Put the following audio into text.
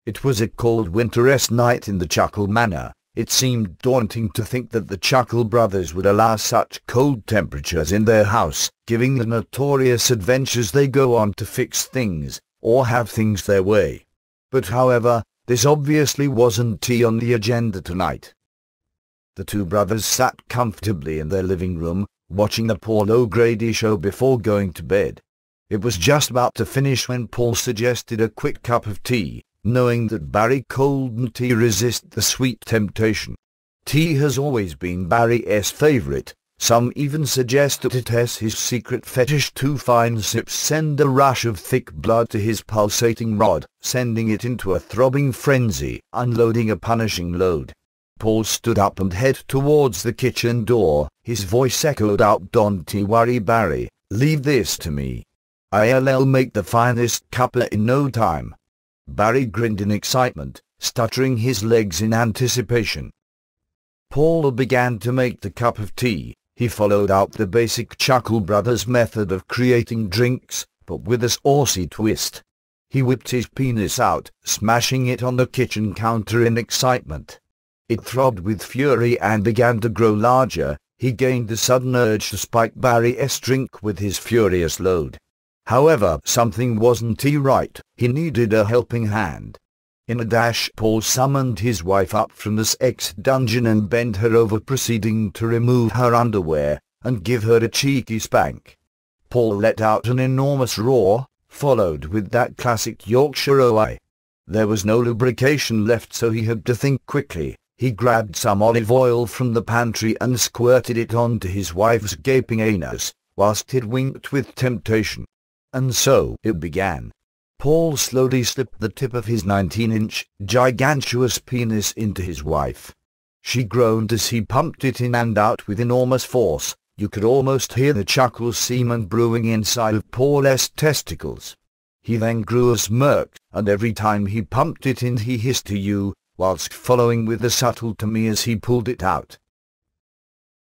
It was a cold winter's night in the Chuckle Manor. It seemed daunting to think that the Chuckle brothers would allow such cold temperatures in their house, given the notorious adventures they go on to fix things, or have things their way. But however, this obviously wasn't tea on the agenda tonight. The two brothers sat comfortably in their living room, watching the Paul O'Grady show before going to bed. It was just about to finish when Paul suggested a quick cup of tea, knowing that Barry couldn't resist the sweet temptation. Tea has always been Barry's favorite. Some even suggest that it's his secret fetish. 2 fine sips send a rush of thick blood to his pulsating rod, sending it into a throbbing frenzy, unloading a punishing load. Paul stood up and headed towards the kitchen door. His voice echoed out, "Don't worry, Barry, leave this to me. I'll make the finest cuppa in no time." Barry grinned in excitement, stuttering his legs in anticipation. Paul began to make the cup of tea. He followed out the basic Chuckle Brothers method of creating drinks, but with a saucy twist. He whipped his penis out, smashing it on the kitchen counter in excitement. It throbbed with fury and began to grow larger. He gained a sudden urge to spike Barry's drink with his furious load. However, something wasn't right. He needed a helping hand. In a dash, Paul summoned his wife up from the sex dungeon and bent her over, proceeding to remove her underwear and give her a cheeky spank. Paul let out an enormous roar, followed with that classic Yorkshire oi. There was no lubrication left, so he had to think quickly. He grabbed some olive oil from the pantry and squirted it onto his wife's gaping anus, whilst it winked with temptation. And so it began. Paul slowly slipped the tip of his 19-inch, gigantuous penis into his wife. She groaned as he pumped it in and out with enormous force. You could almost hear the Chuckle semen brewing inside of Paul's testicles. He then grew a smirk, and every time he pumped it in he hissed to you, whilst following with a subtle to me as he pulled it out.